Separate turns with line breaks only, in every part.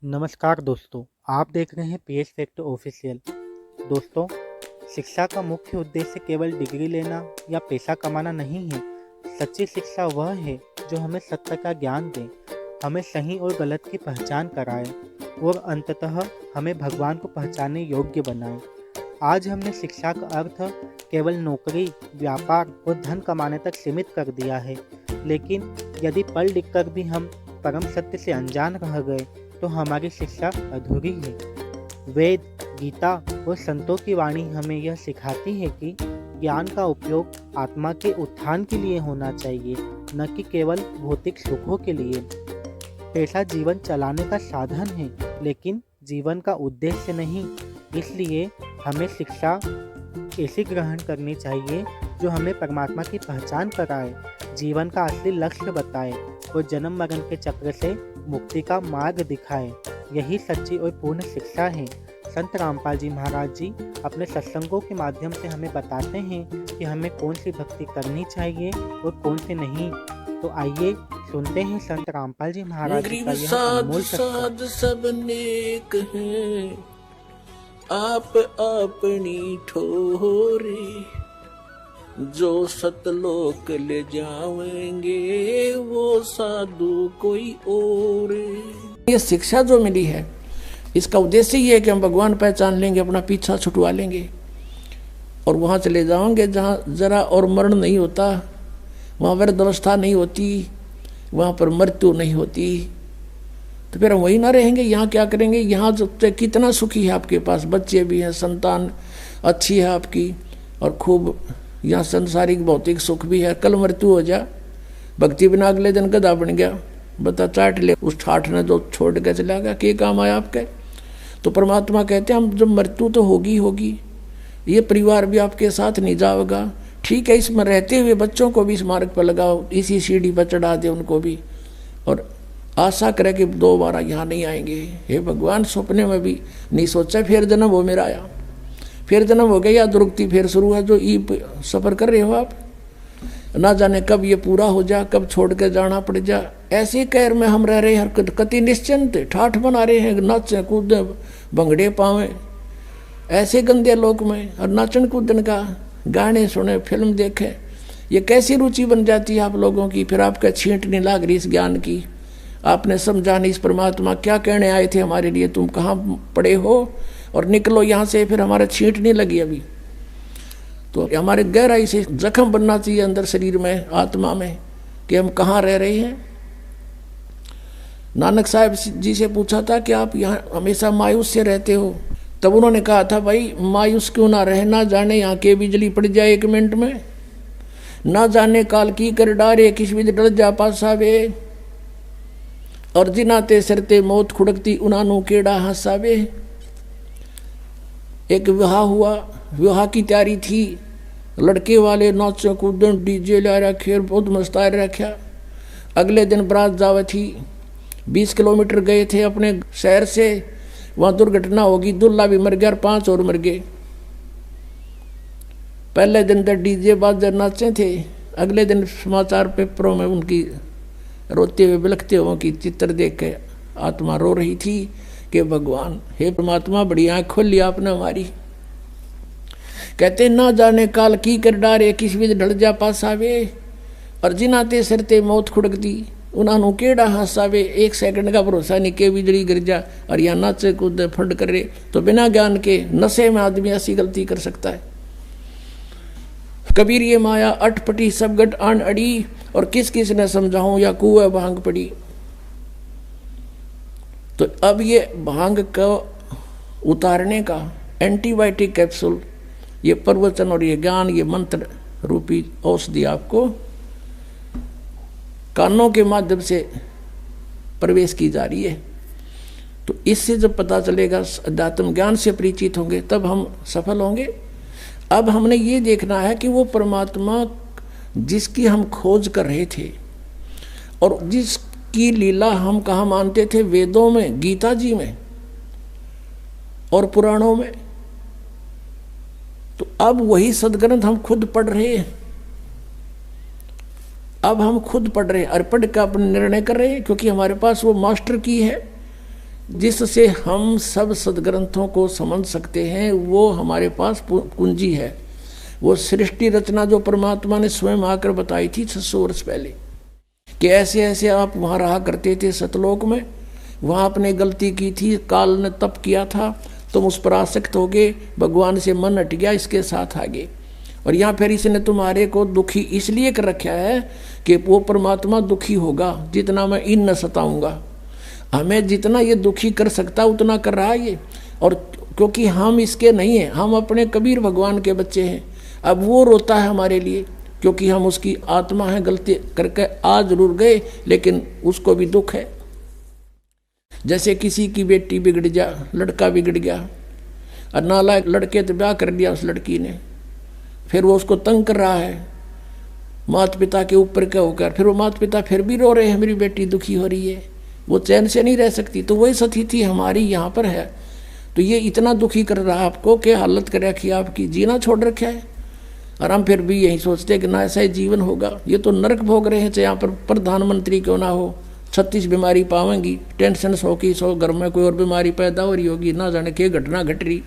नमस्कार दोस्तों, आप देख रहे हैं पीएच फैक्ट ऑफिशियल। दोस्तों, शिक्षा का मुख्य उद्देश्य केवल डिग्री लेना या पैसा कमाना नहीं है। सच्ची शिक्षा वह है जो हमें सत्य का ज्ञान दे, हमें सही और गलत की पहचान कराए और अंततः हमें भगवान को पहचानने योग्य बनाए। आज हमने शिक्षा का अर्थ केवल नौकरी, व्यापार और धन कमाने तक सीमित कर दिया है, लेकिन यदि पढ़ लिख कर भी हम परम सत्य से अनजान रह गए तो हमारी शिक्षा अधूरी है। वेद, गीता और संतों की वाणी हमें यह सिखाती है कि ज्ञान का उपयोग आत्मा के उत्थान के लिए होना चाहिए, न कि केवल भौतिक सुखों के लिए। पैसा जीवन चलाने का साधन है, लेकिन जीवन का उद्देश्य नहीं। इसलिए हमें शिक्षा ऐसी ग्रहण करनी चाहिए जो हमें परमात्मा की पहचान कराए, जीवन का असली लक्ष्य बताए और जन्म मरण के चक्र से मुक्ति का मार्ग दिखाए। यही सच्ची और पूर्ण शिक्षा है। संत रामपाल जी महाराज जी अपने सत्संगों के माध्यम से हमें बताते हैं कि हमें कौन सी भक्ति करनी चाहिए और कौन सी नहीं। तो आइए सुनते हैं संत रामपाल जी महाराज जी का यह अनमोल
साध सब नेक हैं, आप अपनी ठोरे, जो सतलोक ले जाएंगे वो साधु कोई और। ये शिक्षा जो मिली है इसका उद्देश्य ये है कि हम भगवान पहचान लेंगे, अपना पीछा छुटवा लेंगे और वहाँ चले जाओगे जहाँ जरा और मरण नहीं होता, वहाँ वृद्ध अवस्था नहीं होती, वहाँ पर मृत्यु नहीं होती। तो फिर हम वही ना रहेंगे, यहाँ क्या करेंगे? यहाँ जो कितना सुखी है, आपके पास बच्चे भी हैं, संतान अच्छी है आपकी, और खूब यहाँ संसारिक भौतिक सुख भी है। कल मृत्यु हो जा, भक्ति बिना अगले दिन गधा बन गया, बता चाट ले उस ठाठ ने जो छोड़ के चला गया, क्या काम आया आपके? तो परमात्मा कहते हैं हम जब मृत्यु तो होगी होगी, ये परिवार भी आपके साथ नहीं जाएगा। ठीक है, इसमें रहते हुए बच्चों को भी इस मार्ग पर लगाओ, इसी सीढ़ी पर चढ़ा दे उनको भी, और आशा करे कि दोबारा यहाँ नहीं आएंगे। हे भगवान, सपने में भी नहीं सोचा फिर जन्म हो मेरा आया, फिर जन्म हो गया, या दुर्गति फिर शुरू है। जो ई सफ़र कर रहे हो आप, ना जाने कब ये पूरा हो जा, कब छोड़ के जाना पड़ जा। ऐसे कैर में हम रह रहे हैं, कति निश्चिंत ठाठ बना रहे हैं, नाचे कूदे भंगड़े पावे ऐसे गंदे लोक में, और नाचन कूदन का गाने सुने, फिल्म देखे, ये कैसी रुचि बन जाती है आप लोगों की। फिर आपका छींट नहीं लाग रही इस ज्ञान की, आपने समझा नहीं इस परमात्मा क्या कहने आए थे हमारे लिए, तुम कहाँ पड़े हो और निकलो यहाँ से। फिर हमारा छींट नहीं लगी अभी, तो हमारे गहराई से जख्म बनना चाहिए अंदर शरीर में, आत्मा में, कि हम कहाँ रह रहे हैं। नानक साहब जी से पूछा था कि आप यहाँ हमेशा मायूस से रहते हो, तब उन्होंने कहा था भाई मायूस क्यों ना रहे, ना जाने यहाँ के बिजली पड़ जाए 1 मिनट में, ना जाने काल की कर डारे किस भी डर जा पासावे, और जिनाते सरते मौत खुड़कती उनानू केड़ा हंसावे। एक विवाह हुआ, विवाह की तैयारी थी, लड़के वाले नाचों कूदन डीजे ला रखे, बहुत मस्ता रखा। अगले दिन बारात जावे थी, 20 किलोमीटर गए थे अपने शहर से, वहाँ दुर्घटना होगी, दूल्हा भी मर गया और 5 और मर गए। पहले दिन तक डीजे बाजे नाचे थे, अगले दिन समाचार पेपरों में उनकी रोते हुए बिलखते हुए की चित्र देख के आत्मा रो रही थी कि भगवान, हे परमात्मा, बड़ी आँख खोल लिया आपने हमारी। कहते ना जाने काल की कर डारे किस भी ढल जा पासावे, और जिनाते सरते मौत खुड़कती उन्होंने केड़ा हंसावे। 1 सेकंड का भरोसा नहीं के बिजली गिर जा और यहाँ नाचे कूदे फंड करे। तो बिना ज्ञान के नशे में आदमी ऐसी गलती कर सकता है। कबीर ये माया अटपटी सब गट आन अड़ी, और किस किस ने समझाऊं या कुएं भांग पड़ी। तो अब ये भांग को उतारने का एंटीबायोटिक कैप्सूल, ये प्रवचन और ये ज्ञान, ये मंत्र रूपी औषधि आपको कानों के माध्यम से प्रवेश की जा रही है। तो इससे जब पता चलेगा, अध्यात्म ज्ञान से परिचित होंगे, तब हम सफल होंगे। अब हमने ये देखना है कि वो परमात्मा जिसकी हम खोज कर रहे थे और जिसकी लीला हम कहाँ मानते थे, वेदों में, गीता जी में और पुराणों में, तो अब वही सदग्रंथ हम खुद पढ़ रहे हैं। अब हम खुद पढ़ रहे हैं और पढ़ कर अपने निर्णय कर रहे हैं, क्योंकि हमारे पास वो मास्टर की है जिससे हम सब सदग्रंथों को समझ सकते हैं, वो हमारे पास कुंजी है। वो सृष्टि रचना जो परमात्मा ने स्वयं आकर बताई थी 600 वर्ष पहले, कि ऐसे ऐसे आप वहाँ रहा करते थे सतलोक में, वहाँ आपने गलती की थी, काल ने तप किया था, तुम उस पर आसक्त हो गए, भगवान से मन हट गया, इसके साथ आगे। और यहाँ फिर इसने तुम्हारे को दुखी इसलिए कर रखा है कि वो परमात्मा दुखी होगा जितना मैं इन न सताऊंगा। हमें जितना ये दुखी कर सकता उतना कर रहा है ये, और क्योंकि हम इसके नहीं हैं, हम अपने कबीर भगवान के बच्चे हैं। अब वो रोता है हमारे लिए क्योंकि हम उसकी आत्मा है, गलती करके आ जरूर गए लेकिन उसको भी दुख है। जैसे किसी की बेटी बिगड़ जा, लड़का बिगड़ गया और नालायक लड़के तो ब्याह कर दिया उस लड़की ने, फिर वो उसको तंग कर रहा है माता पिता के ऊपर क्या होकर, फिर वो माता पिता फिर भी रो रहे हैं मेरी बेटी दुखी हो रही है, वो चैन से नहीं रह सकती। तो वही स्थिति हमारी यहाँ पर है। तो ये इतना दुखी कर रहा है आपको कि हालत कर रखी आपकी, जीना छोड़ रखा है। और हम फिर भी यही सोचते हैं कि ना ऐसा ही जीवन होगा। ये तो नरक भोग रहे हैं, चाहे यहाँ पर प्रधानमंत्री क्यों ना हो, 36 बीमारी पावेंगी, टेंशन 100 की 100, घर में कोई और बीमारी पैदा हो रही होगी, ना जाने क्या घटना घट रही।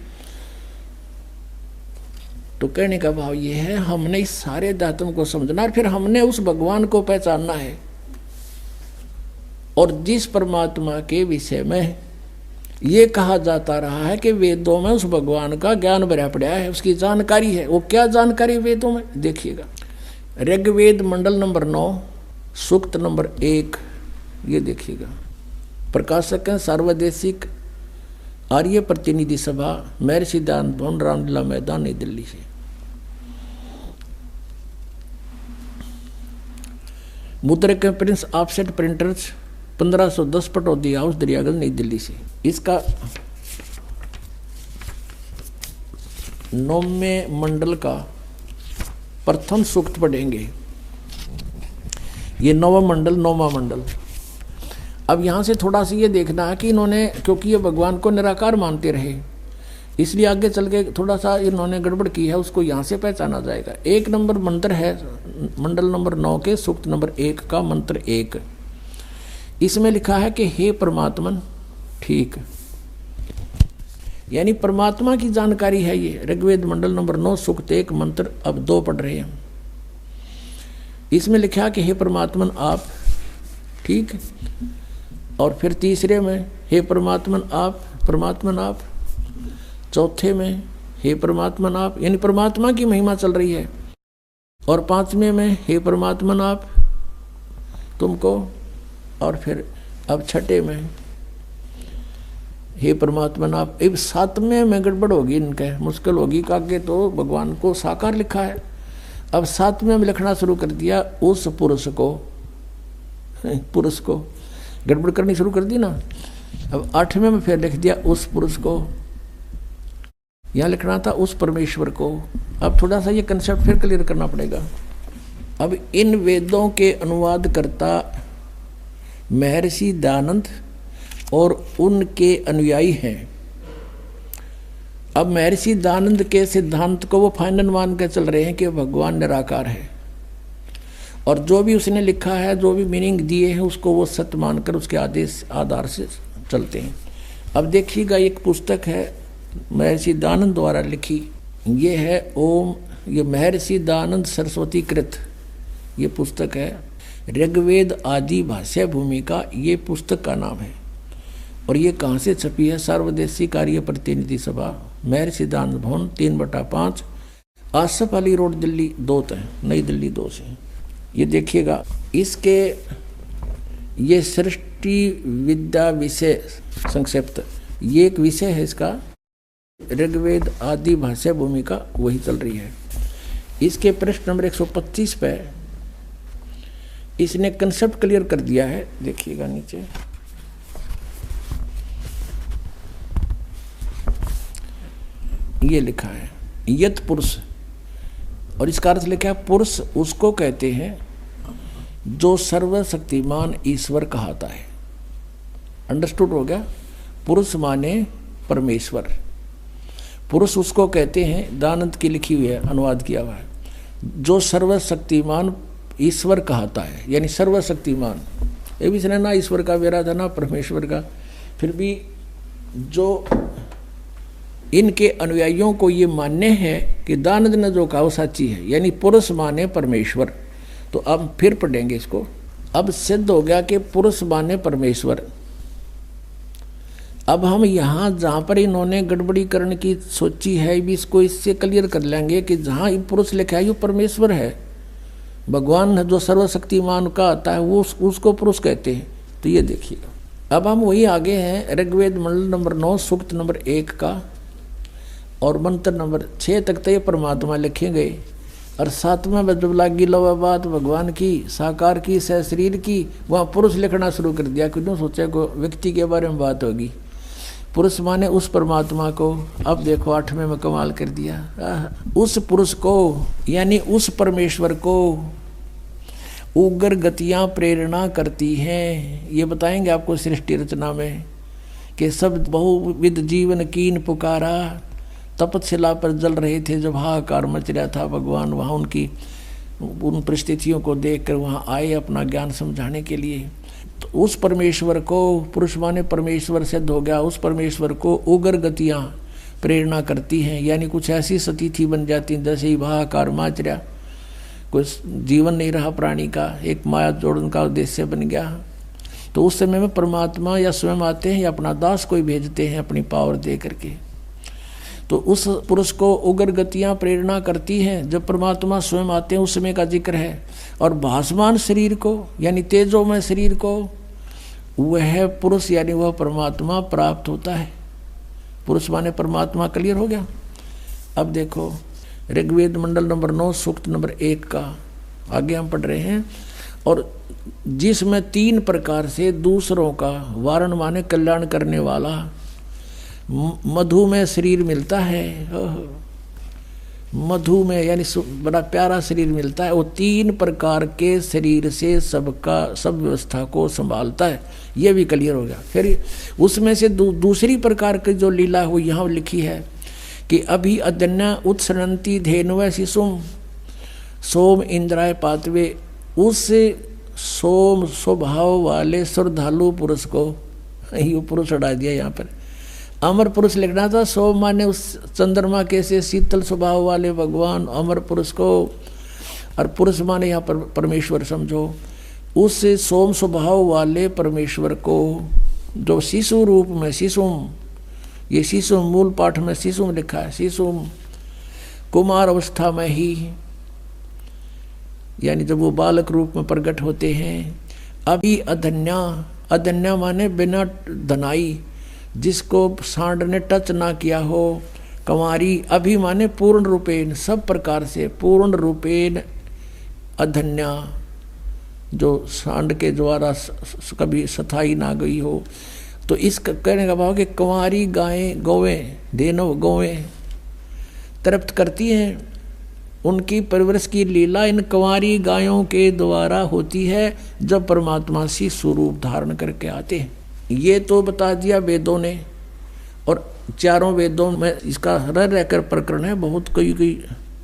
तो कहने का भाव ये है, हमने इस सारे दातुओं को समझना और फिर हमने उस भगवान को पहचानना है। और जिस परमात्मा के विषय में ये कहा जाता रहा है कि वेदों में उस भगवान का ज्ञान भरा पड़ा है, उसकी जानकारी है, वो क्या जानकारी वेदों में देखिएगा। ऋग्वेद मंडल नंबर 9 सूक्त नंबर 1, ये देखिएगा। प्रकाशक हैं सार्वदेशिक आर्य प्रतिनिधि सभा, महर्षि दान भवन, रामलीला मैदान, नई दिल्ली से। मुद्रक Prince offset printers 1510 Pataudi house Daryaganj, नई दिल्ली से। इसका 9वें मंडल का प्रथम सूक्त पढ़ेंगे। ये 9वां मंडल, 9वां मंडल। अब यहाँ से थोड़ा सा ये देखना है कि इन्होंने, क्योंकि ये भगवान को निराकार मानते रहे, इसलिए आगे चल के थोड़ा सा इन्होंने गड़बड़ की है, उसको यहाँ से पहचाना जाएगा। 1 नंबर मंत्र है मंडल नंबर 9 के सूक्त नंबर 1 का मंत्र 1। इसमें लिखा है कि हे परमात्मन, ठीक, यानी परमात्मा की जानकारी है ये। ऋग्वेद मंडल नंबर 9 सूक्त 1 मंत्र अब 2 पढ़ रहे हैं। इसमें लिखा कि हे परमात्मन आप, ठीक। और फिर तीसरे में हे परमात्मन आप, परमात्मन आप। चौथे में हे परमात्मन आप, यानी परमात्मा की महिमा चल रही है। और 5वें में हे परमात्मन आप तुमको। और फिर अब 6ठे में हे परमात्मन आप। अब 7वें में गड़बड़ होगी, इनके मुश्किल होगी, आगे तो भगवान को साकार लिखा है। अब 7वें में लिखना शुरू कर दिया उस पुरुष को, पुरुष को गड़बड़ करनी शुरू कर दी ना। अब 8वें में फिर लिख दिया उस पुरुष को, यहाँ लिखना था उस परमेश्वर को। अब थोड़ा सा ये कंसेप्ट फिर क्लियर करना पड़ेगा। अब इन वेदों के अनुवाद करता महर्षि दयानंद और उनके अनुयायी हैं। अब महर्षि दयानंद के सिद्धांत को वो फाइनल मान कर चल रहे हैं कि भगवान निराकार है, और जो भी उसने लिखा है, जो भी मीनिंग दिए हैं, उसको वो सत्य मानकर उसके आदेश आधार से चलते हैं। अब देखिएगा, एक पुस्तक है महर्षि दयानंद द्वारा लिखी, ये है ओम, ये महर्षि दयानंद सरस्वती कृत ये पुस्तक है। ऋग्वेद आदि भाष्य भूमिका ये पुस्तक का नाम है। और ये कहाँ से छपी है? सार्वदेशिक आर्य प्रतिनिधि सभा, महर्षि दयानंद भवन, 3/5, आसफ अली रोड, दिल्ली 2 है, नई दिल्ली 2 से। ये देखिएगा, इसके ये सृष्टि विद्या विषय संक्षिप्त, ये एक विषय है इसका। ऋग्वेद आदि भाष्य भूमिका वही चल रही है। इसके पृष्ठ नंबर 125 पे इसने कंसेप्ट क्लियर कर दिया है। देखिएगा नीचे, ये लिखा है यत पुरुष, और इसका अर्थ लिखा है पुरुष उसको कहते हैं जो सर्वशक्तिमान ईश्वर कहता है। अंडरस्टूड हो गया? पुरुष माने परमेश्वर, पुरुष उसको कहते हैं, दयानंद की लिखी हुई है, अनुवाद किया हुआ है, जो सर्वशक्तिमान ईश्वर कहता है, यानी सर्वशक्तिमान। ये भी इसने ना ईश्वर का वेरा था ना परमेश्वर का, फिर भी जो इनके अनुयायियों को ये मान्य है कि दानद ने जो कहा वो सच्ची है, यानी पुरुष माने परमेश्वर। तो अब फिर पढ़ेंगे इसको। अब सिद्ध हो गया कि पुरुष माने परमेश्वर। अब हम यहाँ जहाँ पर इन्होंने गड़बड़ीकरण की सोची है भी इसको इससे क्लियर कर लेंगे कि जहाँ ये पुरुष लिखा है ये परमेश्वर है, भगवान जो सर्वशक्तिमान का आता है वो उसको पुरुष कहते हैं। तो ये देखिए अब हम वही आगे हैं ऋग्वेद मंडल नंबर 9 सूक्त नंबर 1 का और मंत्र नंबर 6 तक तो ये परमात्मा लिखे गए। और 7वें में जब लागी लो बात भगवान की साकार की सह शरीर की, वहाँ पुरुष लिखना शुरू कर दिया। क्यों सोचा को व्यक्ति के बारे में बात होगी, पुरुष माने उस परमात्मा को। अब देखो 8वें में कमाल कर दिया, उस पुरुष को यानी उस परमेश्वर को उग्र गतियाँ प्रेरणा करती हैं। ये बताएंगे आपको सृष्टि रचना में कि सब बहुविध जीवन कीन पुकारा, तपतशिला पर जल रहे थे जब हाहाकार मच रहा था। भगवान वहाँ उनकी उन परिस्थितियों को देखकर वहाँ आए अपना ज्ञान समझाने के लिए। तो उस परमेश्वर को, पुरुष माने परमेश्वर सिद्ध हो गया, उस परमेश्वर को उग्र गतियाँ प्रेरणा करती हैं, यानी कुछ ऐसी स्थिति बन जाती जैसे ही हाहाकार मच रहा, कुछ जीवन नहीं रहा प्राणी का, एक माया जोड़न का उद्देश्य बन गया। तो उस समय में परमात्मा या स्वयं आते हैं या अपना दास कोई भेजते हैं अपनी पावर दे करके। तो उस पुरुष को उग्र गतियाँ प्रेरणा करती हैं। जब परमात्मा स्वयं आते हैं उस समय का जिक्र है। और भासमान शरीर को यानी तेजोमय शरीर को वह पुरुष यानी वह परमात्मा प्राप्त होता है। पुरुष माने परमात्मा, क्लियर हो गया। अब देखो ऋग्वेद मंडल नंबर 9 सूक्त नंबर 1 का आगे हम पढ़ रहे हैं। और जिसमें 3 प्रकार से दूसरों का वारण माने कल्याण करने वाला मधु में शरीर मिलता है। मधु में यानी बड़ा प्यारा शरीर मिलता है। वो 3 प्रकार के शरीर से सबका सब व्यवस्था को संभालता है। ये भी क्लियर हो गया। फिर उसमें से दूसरी प्रकार की जो लीला हुई यहाँ लिखी है कि अभी अदन्या उत्सरंती धेनुव शिशुम सोम इंद्राय पातवे, उस सोम स्वभाव वाले श्रद्धालु पुरुष को, ये पुरुष हटा दिया यहाँ पर, अमर पुरुष लिखना था। सोम माने उस चंद्रमा के से शीतल स्वभाव वाले भगवान अमर पुरुष को, और पुरुष माने यहाँ पर परमेश्वर समझो। उस सोम स्वभाव वाले परमेश्वर को जो शिशु रूप में, शिशुम, ये शिशुम मूल पाठ में शिशुम लिखा है, शिशुम कुमार अवस्था में ही यानी जब वो बालक रूप में प्रकट होते हैं। अभी अधन्या, अधन्या माने बिना धनाई, जिसको सांड ने टच ना किया हो। कंवारी, अभी माने पूर्ण रूपेण, सब प्रकार से पूर्ण रूपेण अधन्या, जो सांड के द्वारा कभी सथाई ना गई हो। तो इस कहने का भाव कि कंवारी गायें गौवें धेनु गौवें तृप्त करती हैं। उनकी परवरिश की लीला इन कंवारी गायों के द्वारा होती है जब परमात्मा सी स्वरूप धारण करके आते हैं। ये तो बता दिया वेदों ने, और चारों वेदों में इसका रह रहकर प्रकरण है, बहुत कोई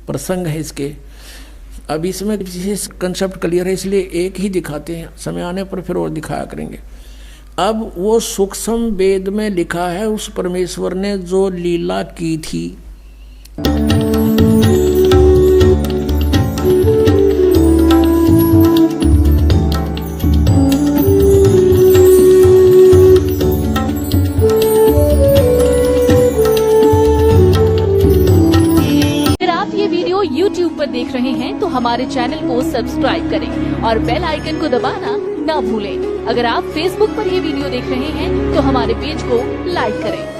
प्रसंग है इसके। अब इसमें विशेष कंसेप्ट क्लियर है इसलिए एक ही दिखाते हैं, समय आने पर फिर और दिखाया करेंगे। अब वो सूक्ष्म वेद में लिखा है उस परमेश्वर ने जो लीला की थी।
YouTube पर देख रहे हैं तो हमारे चैनल को सब्सक्राइब करें और बेल आइकन को दबाना ना भूलें। अगर आप Facebook पर ये वीडियो देख रहे हैं तो हमारे पेज को लाइक करें।